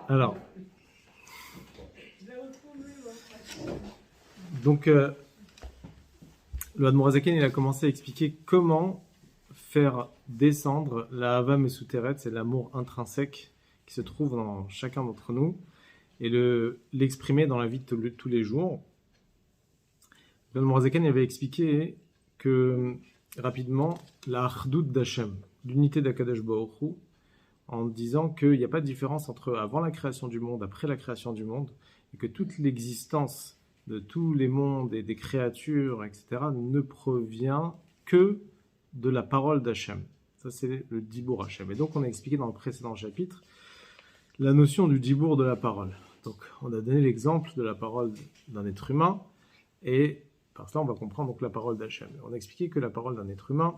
Alors, donc, le Admorazaken, il a commencé à expliquer comment faire descendre la Hava Mesuteret, c'est l'amour intrinsèque qui se trouve dans chacun d'entre nous, et l'exprimer dans la vie de tous les jours. Le Admorazaken avait expliqué que, rapidement, la Achdout d'Hachem, l'unité d'Akadosh Baruch Hu, en disant qu'il n'y a pas de différence entre avant la création du monde, après la création du monde, et que toute l'existence de tous les mondes et des créatures, etc., ne provient que de la parole d'Hachem. Ça, c'est le Dibour Hachem. Et donc, on a expliqué dans le précédent chapitre la notion du Dibour de la parole. Donc, on a donné l'exemple de la parole d'un être humain, et par cela, on va comprendre donc la parole d'Hachem. On a expliqué que la parole d'un être humain,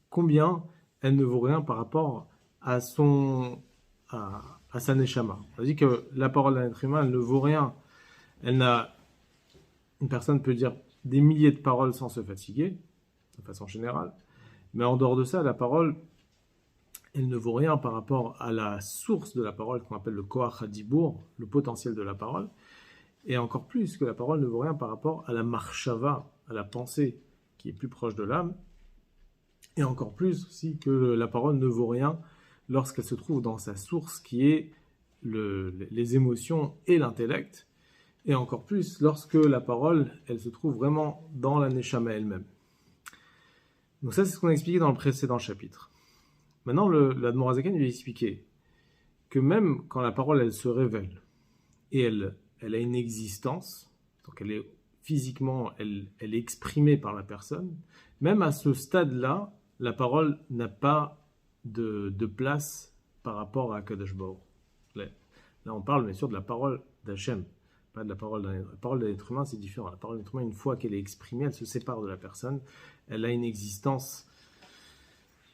combien elle ne vaut rien par rapport à sa neshama. On a dit que la parole d'un être humain, elle ne vaut rien. Une personne peut dire des milliers de paroles sans se fatiguer, de façon générale, mais en dehors de ça, la parole, elle ne vaut rien par rapport à la source de la parole qu'on appelle le koach hadibour, le potentiel de la parole, et encore plus que la parole ne vaut rien par rapport à la marshava, à la pensée qui est plus proche de l'âme, et encore plus aussi que la parole ne vaut rien lorsqu'elle se trouve dans sa source qui est les émotions et l'intellect, et encore plus lorsque la parole, elle se trouve vraiment dans la neshama elle-même. Donc ça, c'est ce qu'on a expliqué dans le précédent chapitre. Maintenant, l'Admorazaken lui a expliqué que même quand la parole, elle se révèle, et elle a une existence, donc elle est physiquement, elle est exprimée par la personne, même à ce stade-là, la parole n'a pas de place par rapport à Kadosh Baruch. Là, on parle bien sûr de la parole d'Hachem, pas de la parole d'un être. La parole d'un être humain, c'est différent. La parole d'un être humain, une fois qu'elle est exprimée, elle se sépare de la personne. Elle a une existence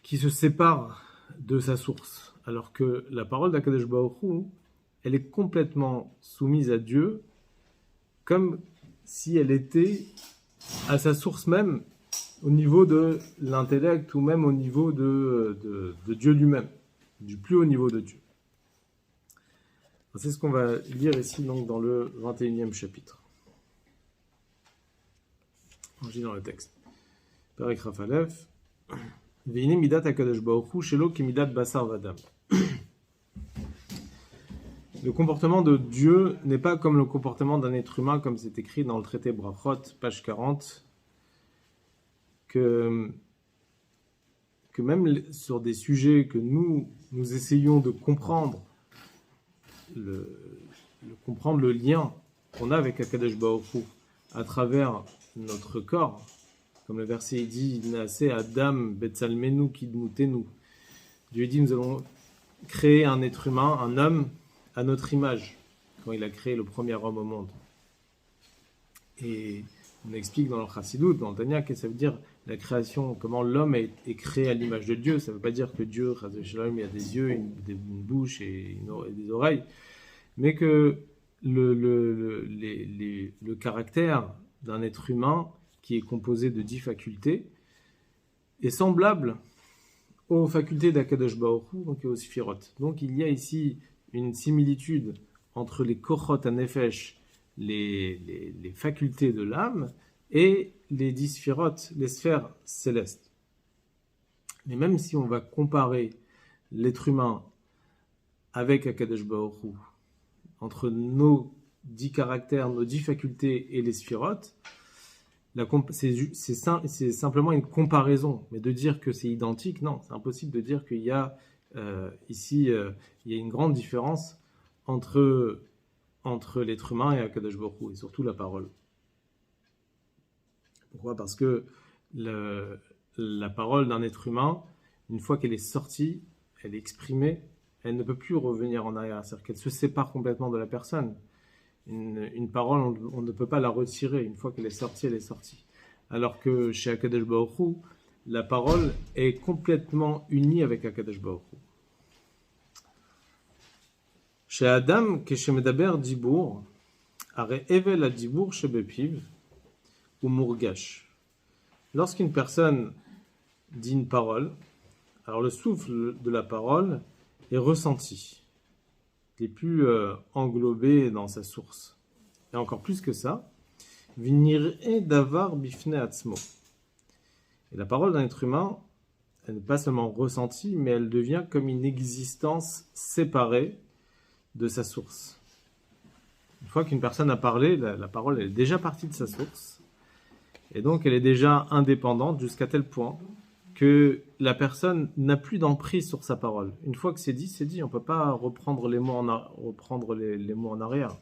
qui se sépare de sa source. Alors que la parole d'Akadosh Baruch Hu, elle est complètement soumise à Dieu, comme si elle était à sa source même, au niveau de l'intellect, ou même au niveau de Dieu lui-même, du plus haut niveau de Dieu. C'est ce qu'on va lire ici donc, dans le 21e chapitre. On dit dans le texte. Perek Raf Aleph. Veine midat hakadosh baruch hu shelo kemidat basar vadam. Le comportement de Dieu n'est pas comme le comportement d'un être humain, comme c'est écrit dans le traité Brachot, page 40, que même sur des sujets que nous essayons de comprendre, comprendre le lien qu'on a avec Akadosh Baruch Hu à travers notre corps, comme le verset dit, Naase Adam Betsalmenu Kidmutenu. Dieu dit, nous allons créer un être humain, un homme, à notre image, quand il a créé le premier homme au monde. Et on explique dans le Chassidut, dans le Tanya, que ça veut dire la création, comment l'homme est créé à l'image de Dieu. Ça ne veut pas dire que Dieu, il a des yeux, une bouche et des oreilles, mais que le caractère d'un être humain qui est composé de 10 facultés est semblable aux facultés d'Akadosh Baruch Hu, donc et aux Sphirot. Donc il y a ici une similitude entre les Kochot HaNefesh, les facultés de l'âme, et les 10 Sphirot, les sphères célestes. Mais même si on va comparer l'être humain avec Akadosh Baruch Hu, entre nos 10 caractères, nos 10 facultés et les Sphirot, c'est simplement une comparaison. Mais de dire que c'est identique, non, c'est impossible de dire qu'il y a ici il y a une grande différence entre l'être humain et Akadosh Baruch Hu, et surtout la parole. Pourquoi ? Parce que la parole d'un être humain, une fois qu'elle est sortie, elle est exprimée, elle ne peut plus revenir en arrière, c'est-à-dire qu'elle se sépare complètement de la personne. Une parole, on ne peut pas la retirer, une fois qu'elle est sortie, elle est sortie. Alors que chez Akadosh Baruch Hu, la parole est complètement unie avec Akadosh Baruch Hu. Chez Adam, כשמדבר דיבור, הרי הבל הדיבור שבפיו הוא מורגש. Lorsqu'une personne dit une parole, Alors le souffle de la parole est ressenti. Il n'est plus englobé dans sa source. Et encore plus que ça, Vinir'e davar bifne atzmo. Et la parole d'un être humain, elle n'est pas seulement ressentie, mais elle devient comme une existence séparée de sa source. Une fois qu'une personne a parlé, la parole elle est déjà partie de sa source, et donc elle est déjà indépendante jusqu'à tel point que la personne n'a plus d'emprise sur sa parole. Une fois que c'est dit, on ne peut pas reprendre les mots en arrière.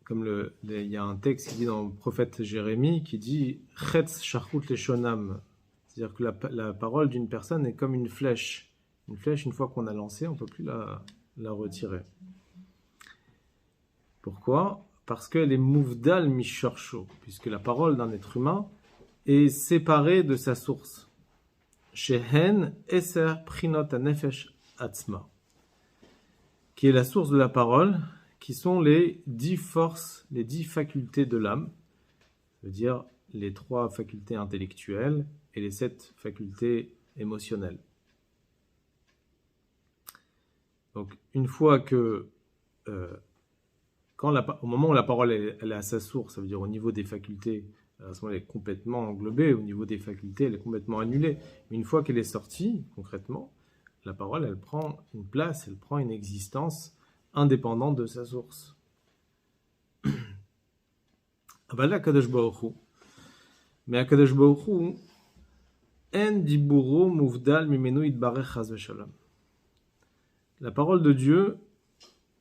Comme il y a un texte qui dit dans le prophète Jérémie, qui dit « Chetz shachut leshonam », c'est-à-dire que la parole d'une personne est comme une flèche. Une flèche, une fois qu'on a lancé, on ne peut plus la retirer. Pourquoi ? Parce qu'elle est mouvdal mishorsho, puisque la parole d'un être humain est séparée de sa source. Shehen eser prinot hanefesh atzma, qui est la source de la parole, qui sont les 10 forces, les 10 facultés de l'âme, c'est-à-dire les 3 facultés intellectuelles et les 7 facultés émotionnelles. Donc, une fois que, au moment où la parole elle est à sa source, ça veut dire au niveau des facultés, à ce moment elle est complètement englobée, au niveau des facultés, elle est complètement annulée. Mais une fois qu'elle est sortie, concrètement, la parole, elle prend une place, elle prend une existence indépendante de sa source. Avala Kadosh Baruch Hu. Mais à Kadosh Baruch Hu, en diburo muvdal mimenu itbarech chas v'shalom. La parole de Dieu,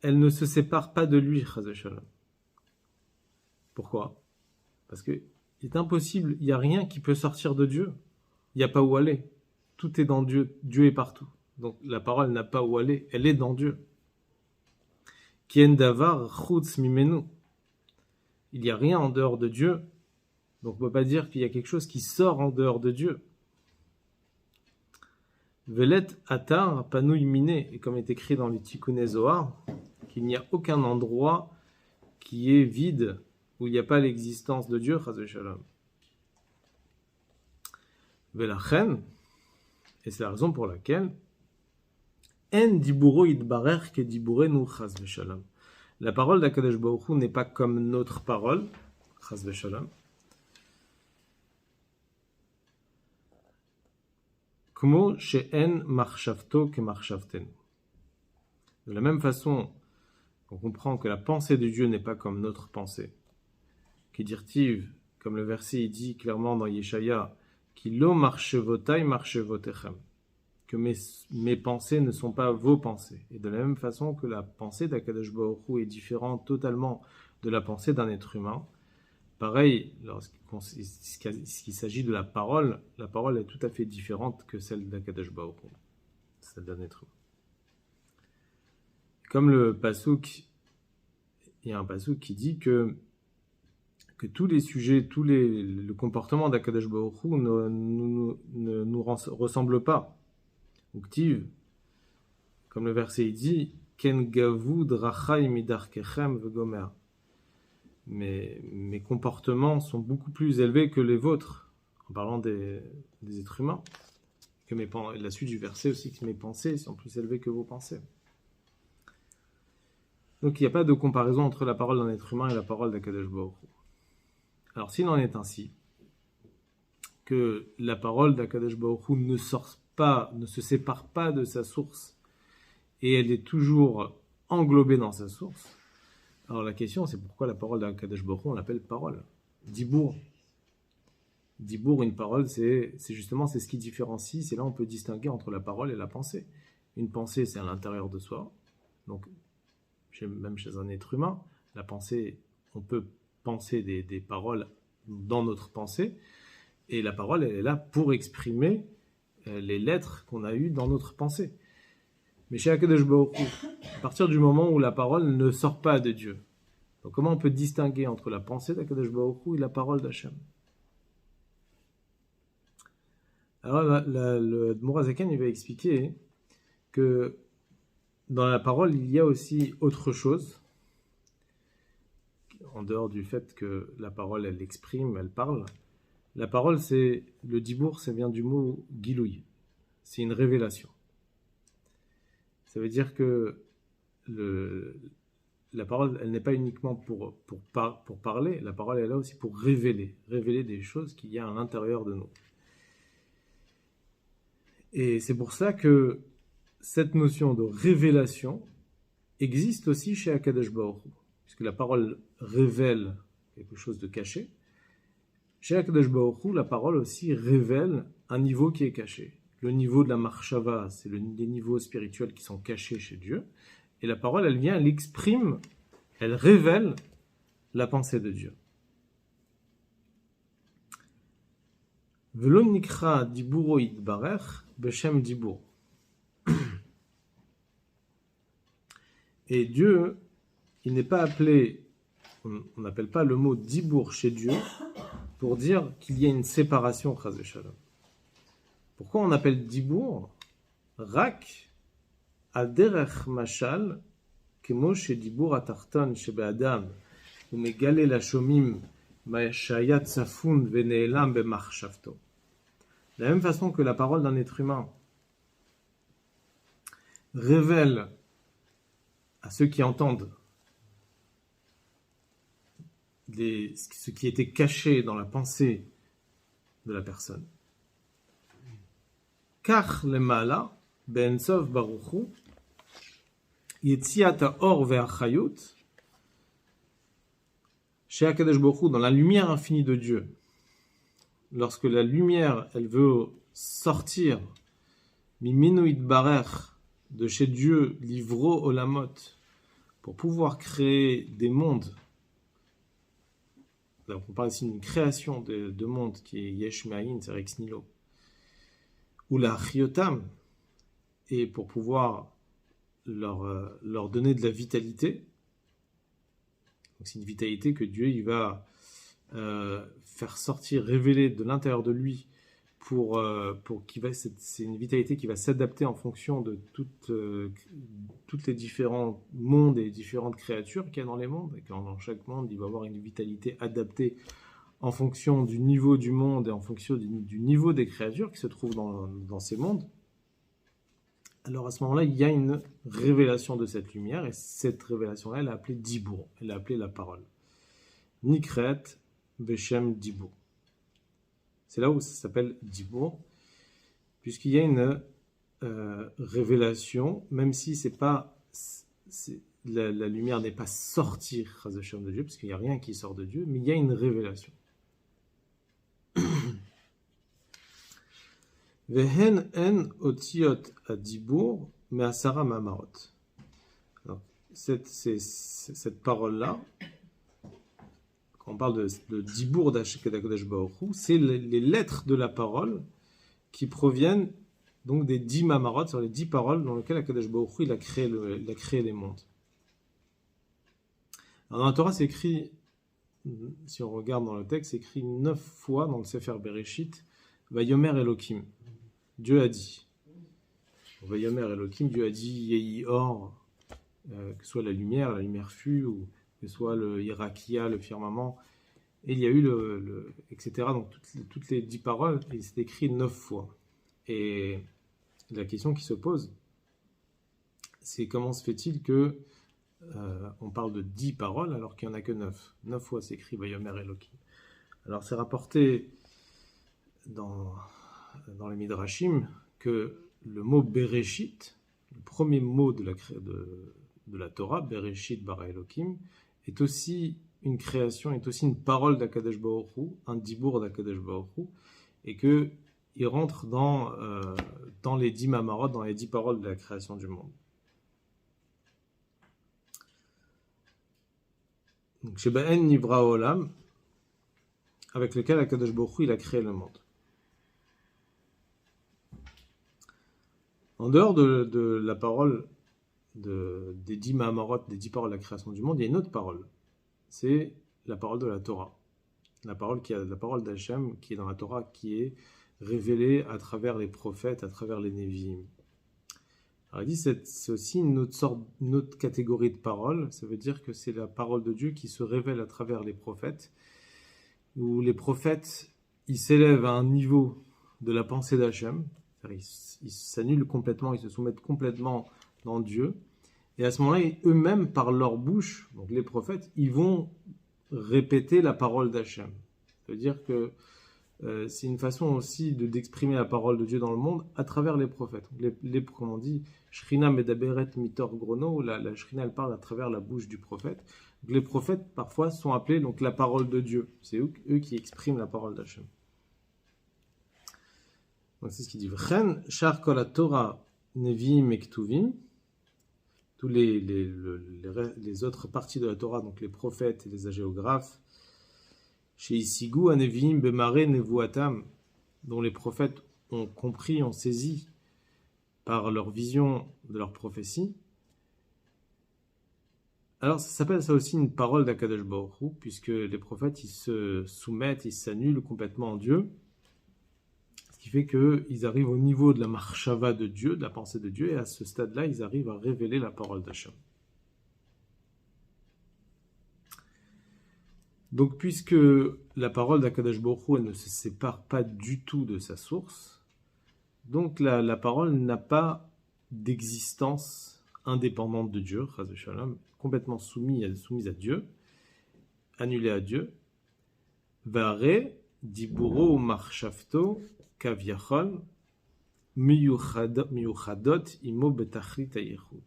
elle ne se sépare pas de lui, chas v'shalom. Pourquoi ? Parce que il est impossible, il n'y a rien qui peut sortir de Dieu. Il n'y a pas où aller. Tout est dans Dieu. Dieu est partout. Donc la parole n'a pas où aller, elle est dans Dieu. Kien davar chutz mimenu. Il n'y a rien en dehors de Dieu. Donc on ne peut pas dire qu'il y a quelque chose qui sort en dehors de Dieu. Velet atar panouy miné, et comme est écrit dans les Tikkuné Zohar, qu'il n'y a aucun endroit qui est vide, où il n'y a pas l'existence de Dieu, chas v'shalom. Velachen, et c'est la raison pour laquelle en diburo idbarer ke diburenu chas v'shalom. La parole d'Akadosh Baruch Hu n'est pas comme notre parole, chas v'shalom. Kmo she'en marchavto ke marchavten. De la même façon, on comprend que la pensée de Dieu n'est pas comme notre pensée. Qui dirtive, comme le verset dit clairement dans Yeshaya, qui lo marchevotai marchevotechem, que mes pensées ne sont pas vos pensées. Et de la même façon que la pensée d'Akadosh Baruch Hu est différente totalement de la pensée d'un être humain, pareil, lorsqu'il s'agit de la parole est tout à fait différente que celle d'Akadosh Baruch Hu, celle d'un être humain. Comme le pasouk, il y a un pasouk qui dit que tous les sujets, le comportement d'Akadosh Baruch Hu ne nous ressemble pas. Uktiv, comme le verset dit, Ken gavu drachai midarkechem vegomer. Mes comportements sont beaucoup plus élevés que les vôtres, en parlant des êtres humains. La suite du verset aussi, que mes pensées sont plus élevées que vos pensées. Donc il n'y a pas de comparaison entre la parole d'un être humain et la parole d'Akadosh Baruch Hu. Alors s'il en est ainsi, que la parole d'Akadosh Baruch Hu ne se sépare pas de sa source, et elle est toujours englobée dans sa source, alors la question c'est pourquoi la parole d'Akadosh Baruch Hu on l'appelle parole. Dibour. Dibour, une parole, c'est ce qui différencie, c'est là on peut distinguer entre la parole et la pensée. Une pensée c'est à l'intérieur de soi, donc même chez un être humain, la pensée, on peut penser des paroles dans notre pensée, et la parole elle est là pour exprimer les lettres qu'on a eues dans notre pensée. Mais chez Akadosh Baruch Hu, à partir du moment où la parole ne sort pas de Dieu, donc comment on peut distinguer entre la pensée d'Akadosh Baruch Hu et la parole d'Hachem? Alors le Admor HaZaken il va expliquer que dans la parole il y a aussi autre chose, en dehors du fait que la parole elle exprime, elle parle, La parole, c'est le dibour, ça vient du mot gilouï. C'est une révélation. Ça veut dire que la parole, elle n'est pas uniquement pour parler, la parole est là aussi pour révéler des choses qu'il y a à l'intérieur de nous. Et c'est pour ça que cette notion de révélation existe aussi chez Akadosh Baruch Hu, puisque la parole révèle quelque chose de caché. Chez Akadosh Baruch Hu, la parole aussi révèle un niveau qui est caché. Le niveau de la marshava, c'est les niveaux spirituels qui sont cachés chez Dieu. Et la parole, elle vient, elle exprime, elle révèle la pensée de Dieu. Velo nikra diburo yitbarech beshem dibur. Et Dieu, il n'est pas appelé, on n'appelle pas le mot dibour chez Dieu pour dire qu'il y a une séparation, chas v'shalom. Pourquoi on appelle dibour rak aderech mashal kemo shedibour atarton shebe'adam umegale lashomim ma'shayat safun vene'elam bemachshavto. De la même façon que la parole d'un être humain révèle à ceux qui entendent ce qui était caché dans la pensée de la personne. Kach lemala ben sov baruchu yetziat haor ve'achayut chez Akadosh Baruch Hu, dans la lumière infinie de Dieu. Lorsque la lumière, elle veut sortir miminu yitbarech, de chez Dieu, livro olamot, pour pouvoir créer des mondes. Donc on parle ici d'une création de mondes qui est yesh me'ayin, c'est ex nihilo, ou la chiotam, et pour pouvoir leur donner de la vitalité. Donc c'est une vitalité que Dieu il va faire sortir, révéler de l'intérieur de lui, c'est une vitalité qui va s'adapter en fonction de toutes les différents mondes et différentes créatures qu'il y a dans les mondes. Et dans chaque monde, il va avoir une vitalité adaptée en fonction du niveau du monde et en fonction du niveau des créatures qui se trouvent dans ces mondes. Alors à ce moment-là, il y a une révélation de cette lumière, et cette révélation-là, elle est appelée Dibour, elle est appelée la parole. Nikret Beshem Dibour. C'est là où ça s'appelle Dibour, puisqu'il y a une révélation, même si la lumière n'est pas sortie de Dieu, parce qu'il n'y a rien qui sort de Dieu, mais il y a une révélation. Vehen en otiot adibur me'asara ma'amarot. Cette parole-là, quand on parle de Dibour d'Akadosh Baruch Hu, c'est les lettres de la parole qui proviennent donc des 10 mamarot, sur les 10 paroles dans lesquelles Akadosh Baruch Hu il a créé les mondes. Alors dans la Torah, c'est écrit, si on regarde dans le texte, c'est écrit 9 fois dans le Sefer Bereshit, Vayomer Elokim. Dieu a dit. Vayomer Elokim, Dieu a dit Yehi Or, que ce soit la lumière fut, ou que ce soit le Hirakia, le firmament, et il y a eu etc. Donc toutes les 10 paroles, et c'est écrit 9 fois. Et la question qui se pose, c'est comment se fait-il que on parle de 10 paroles alors qu'il n'y en a que 9. 9 fois c'est écrit Vayomer Elokim. Alors c'est rapporté dans les Midrashim que le mot Bereshit, le premier mot de la Torah, Bereshit bara Elokim, est aussi une création, est aussi une parole d'Akadosh Baruch Hu, un dibour d'Akadosh Baruch Hu, et qu'il rentre dans les 10 mamarot, dans les 10 paroles de la création du monde. Donc, Sheba'en Nivra Olam, avec lequel Akadosh Baruch Hu il a créé le monde. En dehors de la parole des 10 mamarot, des 10 paroles de la création du monde, il y a une autre parole. C'est la parole de la Torah. La parole d'Hachem qui est dans la Torah, qui est révélée à travers les prophètes, à travers les Nevi'im. Alors il dit c'est aussi une autre catégorie de paroles. Ça veut dire que c'est la parole de Dieu qui se révèle à travers les prophètes, où les prophètes ils s'élèvent à un niveau de la pensée d'Hachem, ils s'annulent complètement, ils se soumettent complètement dans Dieu, et à ce moment-là, eux-mêmes, par leur bouche, donc les prophètes, ils vont répéter la parole d'Hachem. C'est-à-dire que c'est une façon aussi d'exprimer la parole de Dieu dans le monde à travers les prophètes. Comme on dit, Shrina medaberet mitor grono, la Shrina elle parle à travers la bouche du prophète. Donc, les prophètes parfois sont appelés donc la parole de Dieu. C'est eux qui expriment la parole d'Hachem. Donc c'est ce qu'il dit. V'chen shar kol haTorah neviim ektuvim. Tous les autres parties de la Torah, donc les prophètes et les agéographes, chez Isigu Aneviim Bemare Nevuatam, dont les prophètes ont compris, ont saisi par leur vision de leur prophétie. Alors ça s'appelle ça aussi une parole d'Akadosh Baruch Hu, puisque les prophètes ils se soumettent, ils s'annulent complètement en Dieu, ce qui fait qu'ils arrivent au niveau de la marshava de Dieu, de la pensée de Dieu, et à ce stade-là ils arrivent à révéler la parole d'Hachem. Donc, puisque la parole d'Akadosh Baruch Hu, elle ne se sépare pas du tout de sa source, donc la parole n'a pas d'existence indépendante de Dieu, Chas v'Shalom, complètement soumise à Dieu, annulée à Dieu. Vare diburo marshafto kavyachol miyuchadot imo betachrit hayichud.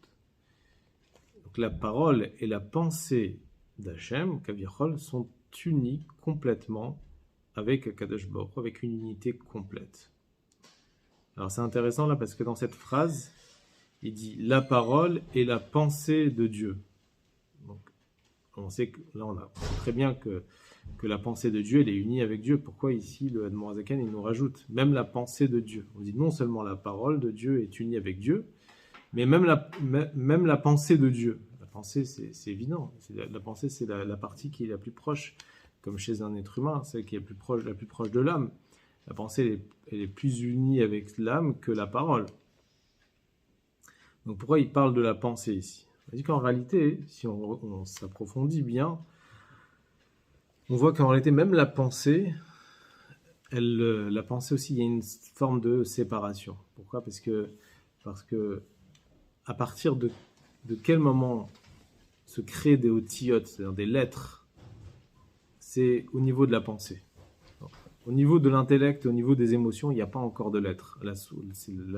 Donc la parole et la pensée d'Hachem, Kavyachol, sont unis complètement avec Akadosh Baruch Hu, avec une unité complète. Alors c'est intéressant là parce que dans cette phrase, il dit la parole et la pensée de Dieu. Donc on sait que là on a très bien que la pensée de Dieu elle est unie avec Dieu. Pourquoi ici le Admor HaZaken il nous rajoute même la pensée de Dieu? On dit non seulement la parole de Dieu est unie avec Dieu, mais même la pensée de Dieu. La pensée, c'est évident. La pensée, c'est la partie qui est la plus proche, comme chez un être humain, celle qui est la plus proche de l'âme. La pensée, elle est plus unie avec l'âme que la parole. Donc pourquoi il parle de la pensée ici? On dit qu'en réalité, si on s'approfondit bien, on voit qu'en réalité, même la pensée aussi, il y a une forme de séparation. Pourquoi? Parce que à partir de quel moment se créent des otiyot, c'est-à-dire des lettres, c'est au niveau de la pensée. Au niveau de l'intellect, au niveau des émotions, il n'y a pas encore de lettres. La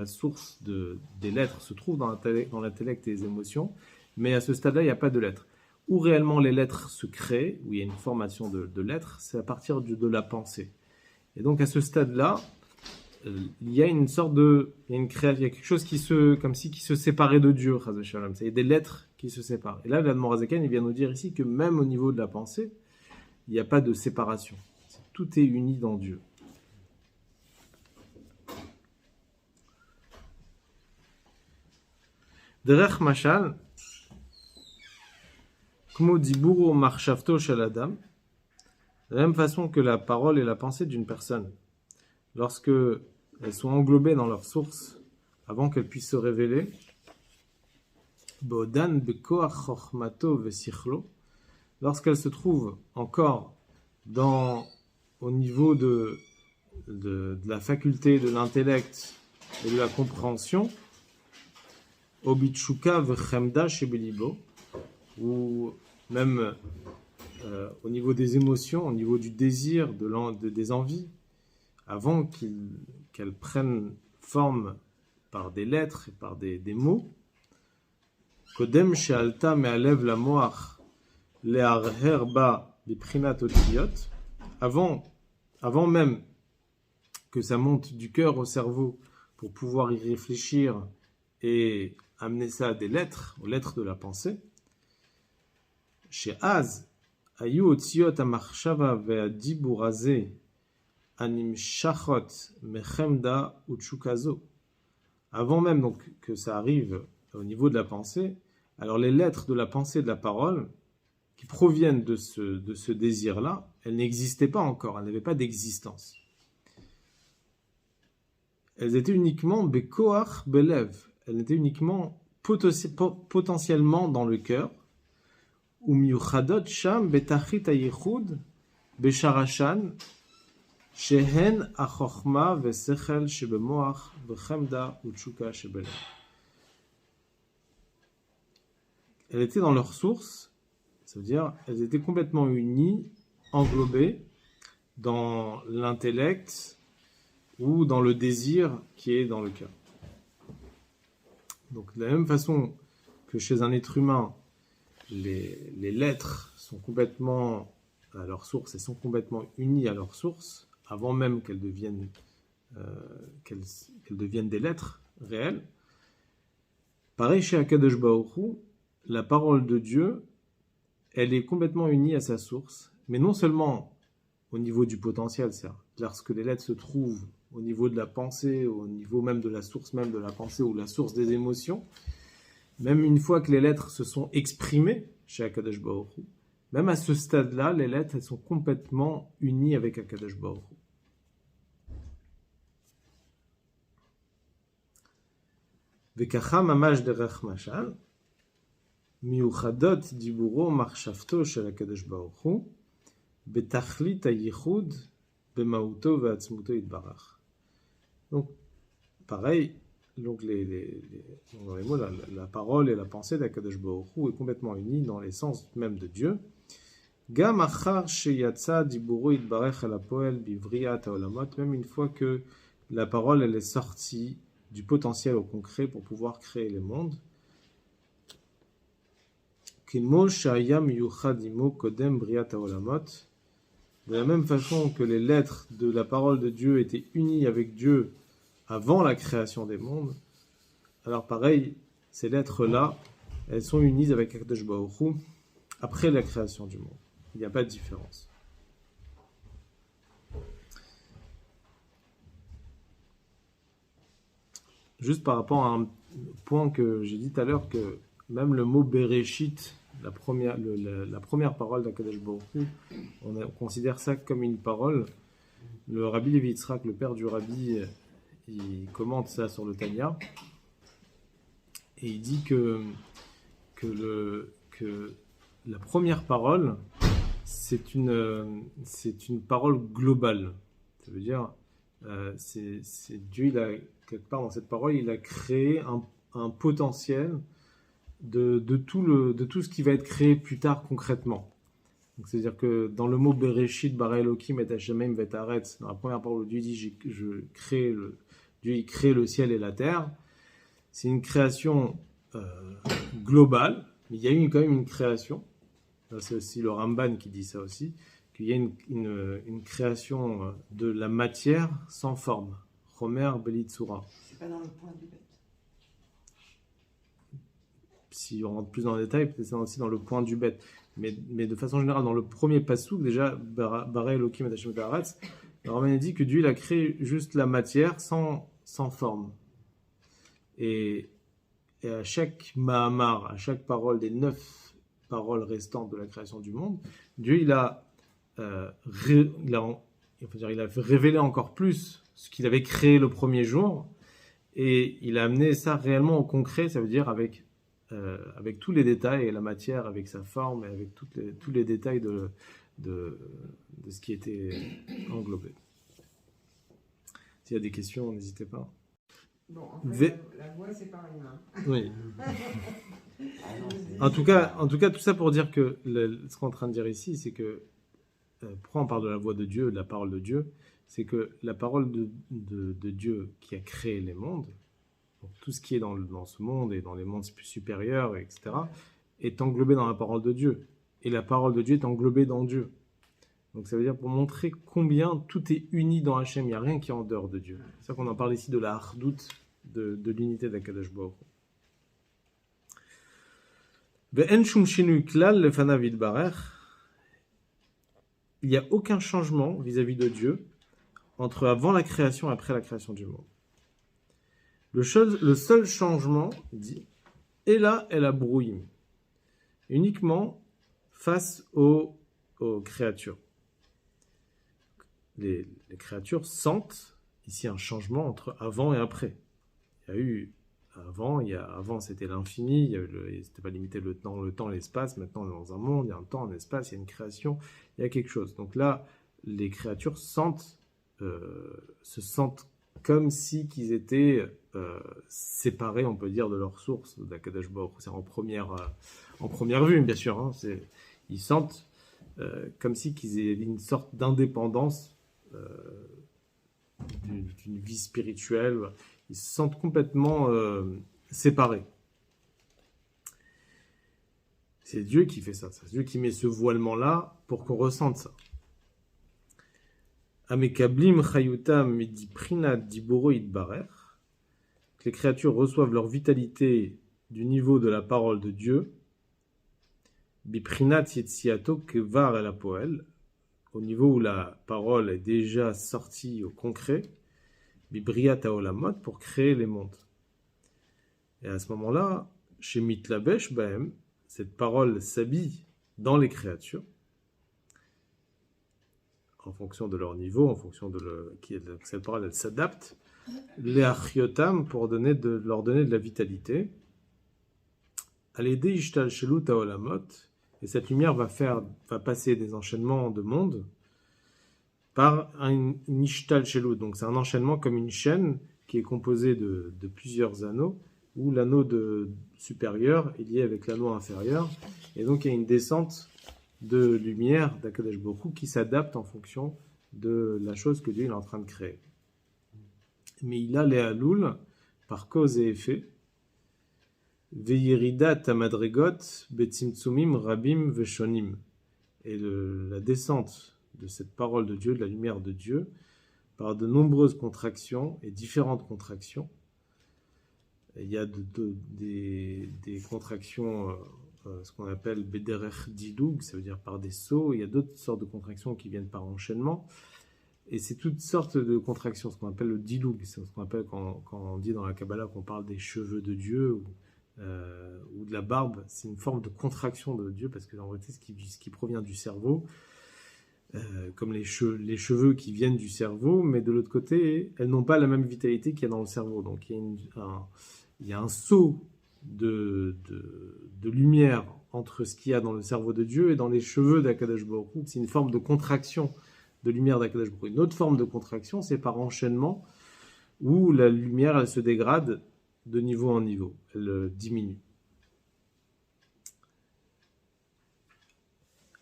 source des lettres se trouve dans l'intellect et les émotions, mais à ce stade-là, il n'y a pas de lettres. Où réellement les lettres se créent, où il y a une formation de lettres, c'est à partir de la pensée. Et donc à ce stade-là, il y a une sorte il y a quelque chose qui se séparait de Dieu, Chas v'Shalom. Il y a des lettres qui se séparent. Et là, l'Admor HaZaken, il vient nous dire ici que même au niveau de la pensée, il n'y a pas de séparation. Tout est uni dans Dieu. Derech mashal, kmo diburo marshavto shel adam, de la même façon que la parole et la pensée d'une personne, lorsque elles sont englobées dans leur source, avant qu'elles puissent se révéler, Bodan bekoach chochmato vesichlo, lorsqu'elles se trouvent encore au niveau de la faculté, de l'intellect et de la compréhension, obitshuka vechemda shebelibo, ou même au niveau des émotions, au niveau du désir, des envies, avant qu'elles prennent forme par des lettres et par des mots. Kodem she'alta me'alev la moach le'arher ba biprinat otiyot, avant même que ça monte du cœur au cerveau pour pouvoir y réfléchir et amener ça à des lettres, aux lettres de la pensée. Chez Az, ayu otiyot amachshava ve'adibur hazeh anim shachot mechemda utshukazo. Avant même donc que ça arrive au niveau de la pensée, alors les lettres de la pensée et de la parole qui proviennent de ce désir-là, elles n'existaient pas encore, elles n'avaient pas d'existence. Elles étaient uniquement bekoach belev, elles étaient uniquement potentiellement dans le cœur, ou miuchadot sham betachit hayichud besharashan Shehen achokma vesechel shebemoach vechemda utshuka shebelem. Elles étaient dans leur source, ça veut dire elles étaient complètement unies, englobées dans l'intellect ou dans le désir qui est dans le cœur. Donc de la même façon que chez un être humain, les lettres sont complètement à leur source et sont complètement unies à leur source, avant même qu'elles deviennent des lettres réelles. Pareil chez Akadosh Baruch Hu, la parole de Dieu, elle est complètement unie à sa source, mais non seulement au niveau du potentiel, c'est-à-dire lorsque les lettres se trouvent au niveau de la pensée, au niveau même de la source même de la pensée ou la source des émotions, même une fois que les lettres se sont exprimées chez Akadosh Baruch Hu, même à ce stade-là, les lettres elles sont complètement unies avec Akadosh Baruch Hu. Vekacha mamash derech mashal, מיוחדות דיבורו מחשבתו של הקדוש ברוך הוא בתכלית הייחוד במהותו ועצמותו יתברך. Donc, pareil, donc dans les mots, la parole et la pensée d'Akadosh Baruch Hu est complètement unie dans l'essence même de Dieu. גם אחר שיצא דיבורו יתברך אל הפועל בבריאת העולמות, même une fois que la parole elle est sortie du potentiel au concret pour pouvoir créer les mondes. De la même façon que les lettres de la parole de Dieu étaient unies avec Dieu avant la création des mondes, alors pareil, ces lettres-là, elles sont unies avec Akadosh Baruch Hu après la création du monde. Il n'y a pas de différence. Juste par rapport à un point que j'ai dit tout à l'heure, que même le mot Bereshit, la première parole d'Akadosh Baruch Hu, on considère ça comme une parole. Le Rabbi Levi Yitzhak, le père du Rabbi, il commente ça sur le Tanya, et il dit que la première parole, c'est une parole globale. Ça veut dire, c'est Dieu, quelque part dans cette parole, il a créé un potentiel de tout ce qui va être créé plus tard concrètement. Donc, c'est-à-dire que dans le mot Bereshit, bara Elokim et Hashemayim vetaretz, dans la première parole où Dieu dit Dieu il crée le ciel et la terre, c'est une création globale, mais il y a eu quand même une création. C'est aussi le Ramban qui dit ça aussi, qu'il y a une création de la matière sans forme. Chomer Belitsura. C'est pas dans le point du bête. Si on rentre plus dans le détail, peut-être c'est aussi dans le point du bête. Mais de façon générale, dans le premier passouk, déjà, Bara Elokim et Hashem Ta'aretz, le Ramban dit que Dieu il a créé juste la matière sans forme. Et à chaque Mahamar, à chaque parole des 9 paroles restantes de la création du monde, Dieu il a révélé encore plus ce qu'il avait créé le premier jour, et il a amené ça réellement au concret, ça veut dire avec tous les détails, et la matière avec sa forme, et avec tous les détails de ce qui était englobé. S'il y a des questions, n'hésitez pas. Bon, en fait, la voix, c'est pas rien. Oui. En tout cas, tout ça pour dire que ce qu'on est en train de dire ici, c'est que pourquoi on parle de la voix de Dieu, de la parole de Dieu, c'est que la parole de Dieu qui a créé les mondes, donc tout ce qui est dans ce monde et dans les mondes supérieurs, etc., est englobé dans la parole de Dieu. Et la parole de Dieu est englobée dans Dieu. Donc ça veut dire pour montrer combien tout est uni dans Hachem, il n'y a rien qui est en dehors de Dieu. C'est ça qu'on en parle ici de la hardout, de l'unité d'Akadosh Baruch Hu. Ve'en shum shinui klal lefanav yitbarech. Il n'y a aucun changement vis-à-vis de Dieu entre avant la création et après la création du monde. Le seul changement, il dit, est là, elle a brouillé, uniquement face aux créatures. Les créatures sentent ici un changement entre avant et après. Il y a eu avant c'était l'infini, c'était pas limité le temps, l'espace. Maintenant on est dans un monde, il y a un temps, un espace, il y a une création, il y a quelque chose. Donc là, les créatures sentent se sentent comme si qu'ils étaient séparés, on peut dire, de leur source, d'Akadosh Baruch Hu. C'est en première vue, bien sûr. Hein, ils sentent comme si qu'ils aient une sorte d'indépendance d'une vie spirituelle. Ils se sentent complètement séparés. C'est Dieu qui fait ça. C'est Dieu qui met ce voilement-là pour qu'on ressente ça. Amekablim chayutam midiprinat diboro idbarer. Que les créatures reçoivent leur vitalité du niveau de la parole de Dieu. Biprinat yetziato kevar el apoel. Au niveau où la parole est déjà sortie au concret. Bibriat haolamot, pour créer les mondes. Et à ce moment-là, chez Mitlabesh Bahem, cette parole s'habille dans les créatures, en fonction de leur niveau, en fonction de cette parole, elle s'adapte, les achiotam, pour leur donner de la vitalité. Alédé ishtal shelut haolamot, et cette lumière va passer des enchaînements de mondes par un ishtal shelut. Donc c'est un enchaînement comme une chaîne qui est composée de plusieurs anneaux, où l'anneau supérieur est lié avec l'anneau inférieur, et donc il y a une descente de lumière d'Akadosh Baruch Hu qui s'adapte en fonction de la chose que Dieu est en train de créer. Mais il a les haloul par cause et effet. Ve'yirida tamadregot betzimtzumim rabim veshonim. Et la descente de cette parole de Dieu, de la lumière de Dieu, par de nombreuses contractions et différentes contractions. Il y a des contractions, ce qu'on appelle bederech didoug, ça veut dire par des sauts. Il y a d'autres sortes de contractions qui viennent par enchaînement. Et c'est toutes sortes de contractions, ce qu'on appelle le didoug. C'est ce qu'on appelle quand on dit dans la Kabbalah qu'on parle des cheveux de Dieu ou de la barbe. C'est une forme de contraction de Dieu, parce que en réalité, ce qui provient du cerveau, comme les cheveux qui viennent du cerveau, mais de l'autre côté, elles n'ont pas la même vitalité qu'il y a dans le cerveau. Donc il y a un saut de lumière entre ce qu'il y a dans le cerveau de Dieu et dans les cheveux d'Akadosh Baruch Hu. C'est une forme de contraction de lumière d'Akadosh Baruch Hu. Une autre forme de contraction, c'est par enchaînement, où la lumière, elle se dégrade de niveau en niveau. Elle diminue.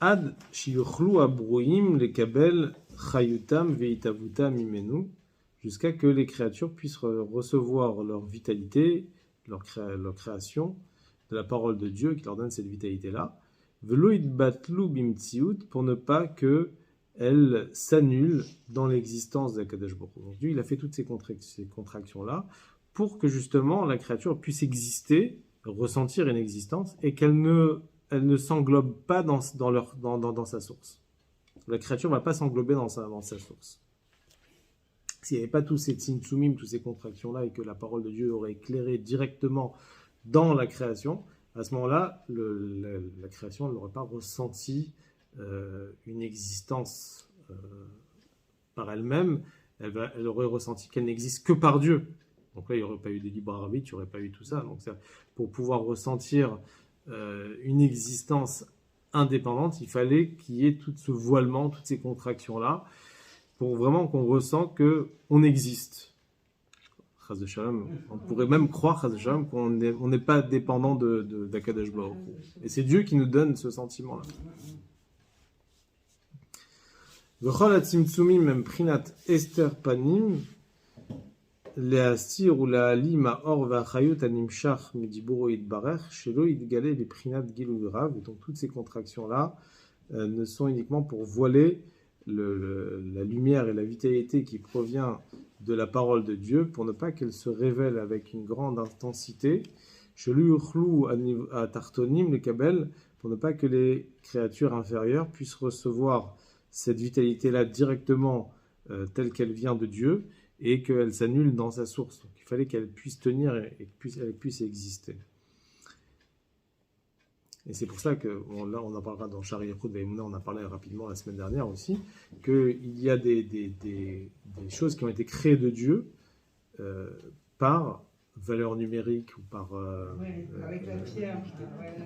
Ad shiyuchlu abruim lekabel chayutam veitavutam imenu, jusqu'à que les créatures puissent recevoir leur vitalité, leur création, de la parole de Dieu qui leur donne cette vitalité-là. Velo itbatlu bimtziut, pour ne pas qu'elles s'annulent dans l'existence d'Akadosh Baruch Hu. Donc Dieu, il a fait toutes ces contractions-là pour que justement la créature puisse exister, ressentir une existence, et qu'elle ne s'englobe pas dans sa source. La créature ne va pas s'englober dans sa source. S'il n'y avait pas tous ces tzimtzumim, toutes ces contractions-là, et que la parole de Dieu aurait éclairé directement dans la création, à ce moment-là, la création n'aurait pas ressenti une existence par elle-même. Elle aurait ressenti qu'elle n'existe que par Dieu. Donc là, il n'y aurait pas eu de libre arbitre, il n'y aurait pas eu tout ça. Donc pour pouvoir ressentir une existence indépendante, il fallait qu'il y ait tout ce voilement, toutes ces contractions-là, pour vraiment qu'on ressent qu'on existe. Chas de Shalom, on pourrait même croire, Chas de Shalom, qu'on n'est pas dépendant d'Akadosh Baruch Hu. Et c'est Dieu qui nous donne ce sentiment-là. V'chol hatzimtzumim mem prinat ester panim le'astir ou la'ali ma'or va'achayut animshach midiburo yitbarech shelo yitgale beprinat gilu grav. Et donc toutes ces contractions-là ne sont uniquement pour voiler la lumière et la vitalité qui provient de la parole de Dieu, pour ne pas qu'elle se révèle avec une grande intensité, à tartonim le kabel, pour ne pas que les créatures inférieures puissent recevoir cette vitalité-là directement telle qu'elle vient de Dieu, et qu'elle s'annule dans sa source. Donc, il fallait qu'elle puisse tenir et qu'elle puisse exister. Et c'est pour ça que, là on en parlera dans Shari Yechud Ve'emunah, on en a parlé rapidement la semaine dernière aussi, qu'il y a des choses qui ont été créées de Dieu par valeur numérique ou par... avec la pierre.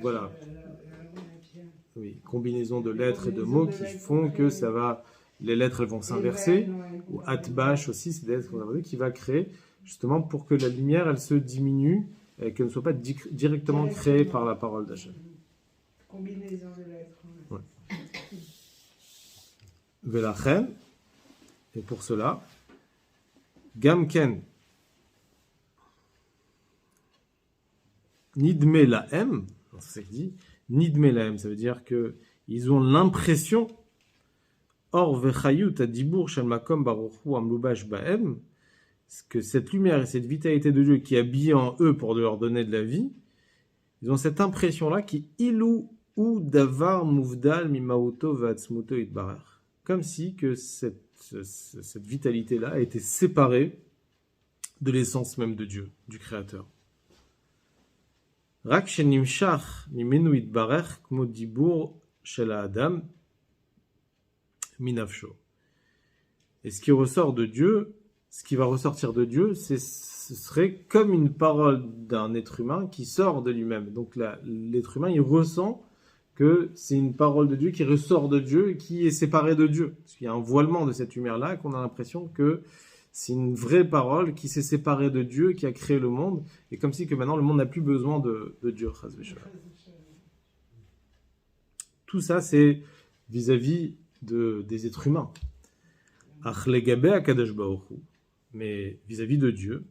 Voilà. Oui, combinaison de lettres et de mots qui font que ça va les lettres elles vont s'inverser, ou atbash aussi, c'est des lettres inversées qui va créer, justement pour que la lumière elle se diminue et qu'elle ne soit pas directement créée par la parole d'Hachem. Combinaison de lettres. Ouais. Velachen, et pour cela, Gamken, Nidme Lahem, c'est ce qu'il dit, Nidme Lahem, ça veut dire qu'ils ont l'impression, Or Vechayut Adibur Shel Makom Baruchu Amlubash Bahem, que cette lumière et cette vitalité de Dieu qui est habillée en eux pour leur donner de la vie, ils ont cette impression-là qui ilou ou davar muvdal mimaoto vatzmuto itbarer. Comme si que cette vitalité-là a été séparée de l'essence même de Dieu, du Créateur. Rak shenimshach mimenu itbarer kmo dibur shel Adam minafsho. Et ce qui ressort de Dieu, ce qui va ressortir de Dieu, ce serait comme une parole d'un être humain qui sort de lui-même. Donc l'être humain, il ressent que c'est une parole de Dieu qui ressort de Dieu et qui est séparée de Dieu. Parce qu'il y a un voilement de cette lumière-là, qu'on a l'impression que c'est une vraie parole qui s'est séparée de Dieu, qui a créé le monde, et comme si que maintenant le monde n'a plus besoin de Dieu. Tout ça, c'est vis-à-vis des êtres humains. Mais vis-à-vis de Dieu,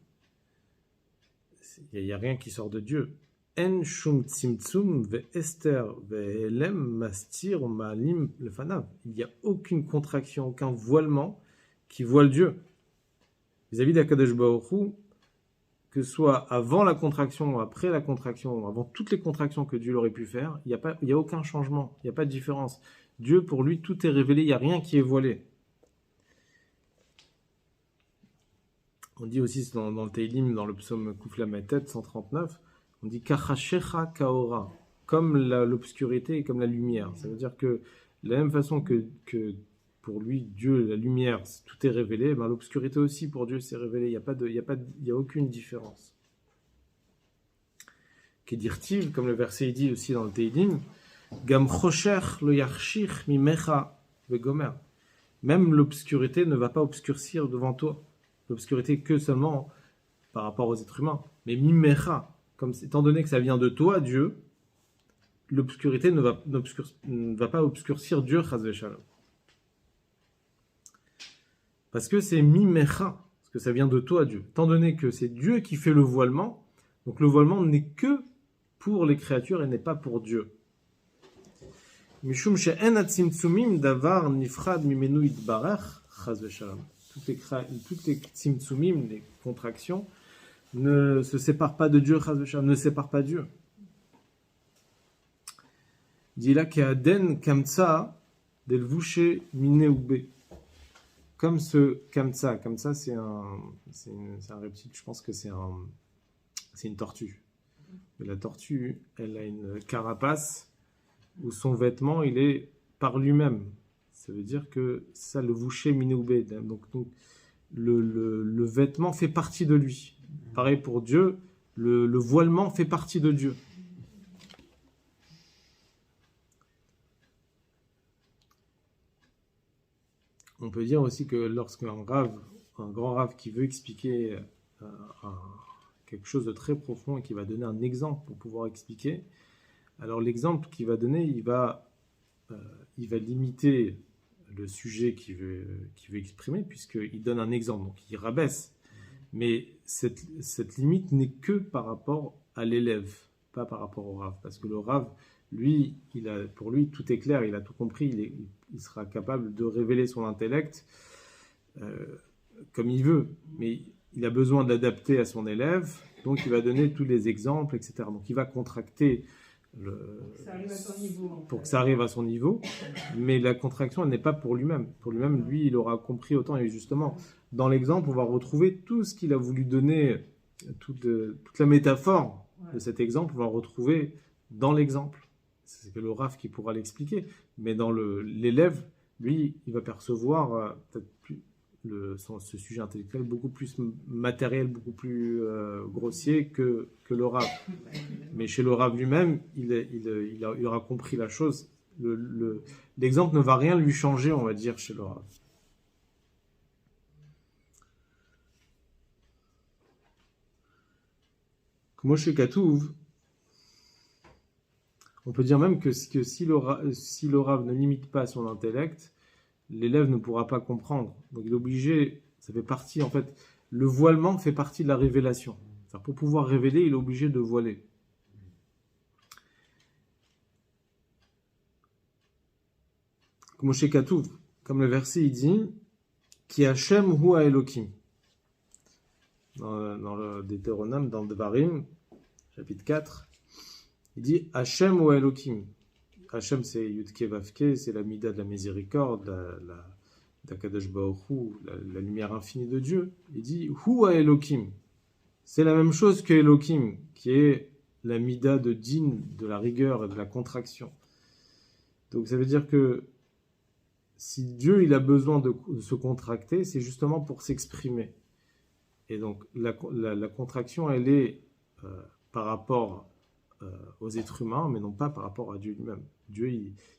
il n'y a rien qui sort de Dieu. En shum tzimtzum ve'ester ve'elem mastir ma'alim lefanav. Il n'y a aucune contraction, aucun voilement qui voile Dieu. Vis-à-vis d'Akadosh Baruch Hu, que ce soit avant la contraction ou après la contraction, avant toutes les contractions que Dieu aurait pu faire, il n'y a aucun changement, il n'y a pas de différence. Dieu, pour lui, tout est révélé, il n'y a rien qui est voilé. On dit aussi dans le Teilim, dans le psaume Kouflametet 139, on dit Kachashecha Kaora, comme l'obscurité et comme la lumière. Ça veut dire que de la même façon que pour lui, Dieu, la lumière, tout est révélé, ben l'obscurité aussi pour Dieu c'est révélé. Il n'y a aucune différence. Kedirtiv, comme le verset dit aussi dans le Teilim, Gam Chosher lo yarshich mimecha vegomer. Même l'obscurité ne va pas obscurcir devant toi. L'obscurité que seulement par rapport aux êtres humains. Mais mimecha, étant donné que ça vient de toi, Dieu, l'obscurité ne va pas obscurcir Dieu, chas v'shalom. Parce que c'est mimecha, parce que ça vient de toi, Dieu. Étant donné que c'est Dieu qui fait le voilement, donc le voilement n'est que pour les créatures et n'est pas pour Dieu. Mishum she'en hatzimtzumim davar nifrad mimenu yitbarach, chas v'shalom. Toutes les tzimtzumim, les contractions, ne se séparent pas de Dieu, chas v'shalom, ne séparent pas Dieu. Dit là qu'aden kamtsa del vouché mineoube. Comme ce kamtsa c'est un reptile, je pense que c'est une tortue. Et la tortue, elle a une carapace où son vêtement, il est par lui-même. Ça veut dire que ça, le vouché mineoubé. Donc le vêtement fait partie de lui. Pareil pour Dieu, le voilement fait partie de Dieu. On peut dire aussi que lorsqu'un grand rave qui veut expliquer quelque chose de très profond et qui va donner un exemple pour pouvoir expliquer, alors l'exemple qu'il va donner, il va limiter le sujet qu'il veut exprimer, puisqu'il donne un exemple, donc il rabaisse. Mais cette limite n'est que par rapport à l'élève, pas par rapport au rave. Parce que le rave, lui, pour lui, tout est clair, il a tout compris, il sera capable de révéler son intellect comme il veut. Mais il a besoin de l'adapter à son élève, donc il va donner tous les exemples, etc. Donc il va contracter pour que ça arrive à son niveau, mais la contraction, elle n'est pas pour lui-même. Pour lui-même, lui, il aura compris autant, et justement, dans l'exemple, on va retrouver tout ce qu'il a voulu donner, toute la métaphore de cet exemple, on va retrouver dans l'exemple. C'est que le Rav qui pourra l'expliquer, mais dans l'élève, lui, il va percevoir peut-être plus ce sujet intellectuel beaucoup plus matériel, beaucoup plus grossier que le Rav. Mais chez le Rav lui-même, il aura compris la chose. L'exemple ne va rien lui changer, on va dire, chez le Rav. Moshe Katouv, on peut dire même que si le Rav ne limite pas son intellect, l'élève ne pourra pas comprendre. Donc il est obligé, ça fait partie en fait, le voilement fait partie de la révélation. C'est-à-dire, pour pouvoir révéler, il est obligé de voiler. Moshe Katouv, comme le verset il dit, Ki Hashem hu Elokim. Dans le Deutéronome, dans le Devarim, chapitre 4, il dit Hashem ou Elokim. Hashem, c'est Yudke Vavke, c'est la Mida de la miséricorde, d'Akadosh Baruch Hu, la lumière infinie de Dieu. Il dit Hu Elokim. C'est la même chose que Elokim, qui est la Mida de Din, de la rigueur et de la contraction. Donc ça veut dire que si Dieu il a besoin de se contracter, c'est justement pour s'exprimer. Et donc la contraction, elle est par rapport aux êtres humains, mais non pas par rapport à Dieu lui-même. Dieu,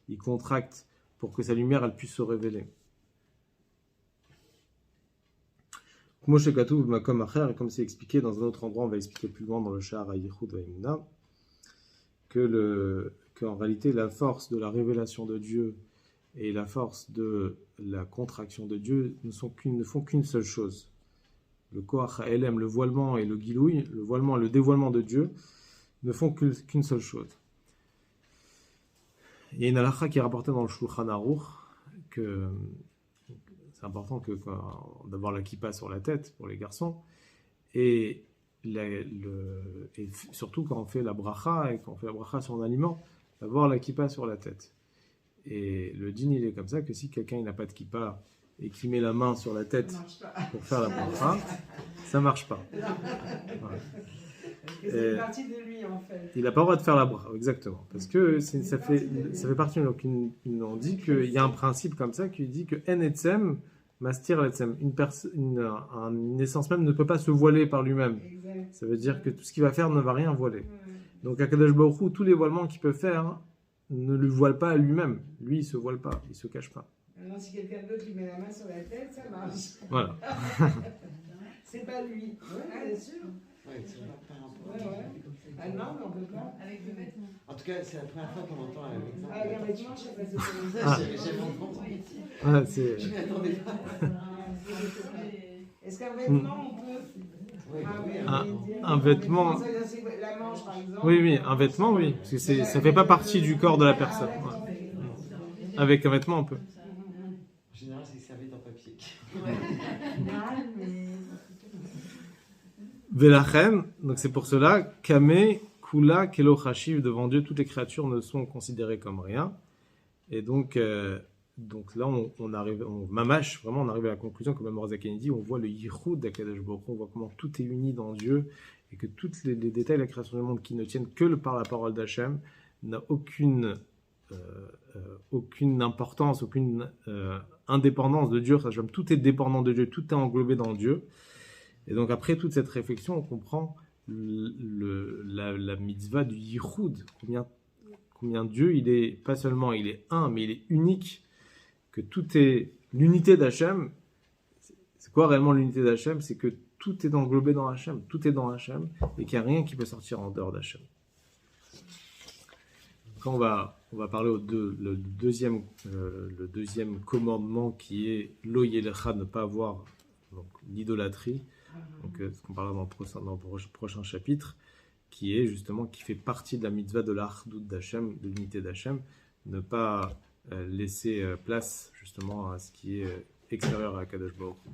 il contracte pour que sa lumière, elle puisse se révéler. Moshe Katouv Makom Acher, et comme c'est expliqué dans un autre endroit, on va expliquer plus loin dans le Sha'ar HaYichud Va'Emunah, qu'en réalité, la force de la révélation de Dieu et la force de la contraction de Dieu ne font qu'une seule chose. Le Koach HaElem, le voilement et le Gilouï, le voilement et le dévoilement de Dieu, ne font qu'une seule chose. Il y a une halakha qui est rapportée dans le Shulchan Aruch que c'est important d'avoir la kippa sur la tête pour les garçons et surtout quand on fait la bracha et quand on fait la bracha sur un aliment, d'avoir la kippa sur la tête. Et le din il est comme ça que si quelqu'un n'a pas de kippa et qui met la main sur la tête pour faire la bracha, ça marche pas. Voilà. C'est partie de lui en fait. Il n'a pas le droit de faire la bracha, exactement. Parce que ça fait partie. Donc on dit qu'il y a un principe comme ça qui dit que en etzem mastir l'etzem. Une essence même ne peut pas se voiler par lui-même. Exact. Ça veut dire que tout ce qu'il va faire ne va rien voiler. Donc Akadosh Baruch Hu, tous les voilements qu'il peut faire ne le voile pas à lui-même. Lui, il se voile pas, il se cache pas. Maintenant, si quelqu'un d'autre lui met la main sur la tête, ça marche. Voilà. C'est pas lui. Oui, bien sûr. Ouais, c'est pas par rapport Ouais, ouais. Ah non, mais on peut pas. Avec le vêtement. En tout cas, c'est la première fois qu'on entend un exemple. Ah, un vêtement, je sais pas si c'est Ah. J'avais jamais entendu. Ah, c'est... Je m'y attendais pas. Est-ce qu'un vêtement, on peut. Oui, Ah, oui, oui, Un vêtement. Ça veut dire c'est la manche, par exemple. Oui, un vêtement, oui. Parce que ça fait pas partie du corps de la personne. Ouais. Avec un vêtement, on peut. En général, c'est servi en papier. Velachen, donc c'est pour cela, Kame, Kula, Kelo Chashiv, devant Dieu, toutes les créatures ne sont considérées comme rien. Et donc là, on arrive, mamash, vraiment, on arrive à la conclusion, comme Morazakani dit, on voit le Yichud d'Akadosh Baruch Hu, on voit comment tout est uni dans Dieu, et que tous les détails de la création du monde qui ne tiennent que par la parole d'Hachem n'a aucune importance, aucune indépendance de Dieu. Tout est dépendant de Dieu, tout est englobé dans Dieu. Et donc après toute cette réflexion, on comprend la mitzvah du yichud, combien Dieu, il est pas seulement il est un, mais il est unique, que tout est l'unité d'Hachem. C'est quoi réellement l'unité d'Hachem? C'est que tout est englobé dans Hachem, tout est dans Hachem, et qu'il n'y a rien qui peut sortir en dehors d'Hachem. Après, on va parler le deuxième commandement qui est lo yelecha, ne pas avoir donc l'idolâtrie. Donc, ce qu'on parlera dans le prochain chapitre, qui fait partie de la mitzvah de l'Achdout d'Hachem, de l'unité d'Hachem, ne pas laisser place justement à ce qui est extérieur à Kadosh Baruch Hu.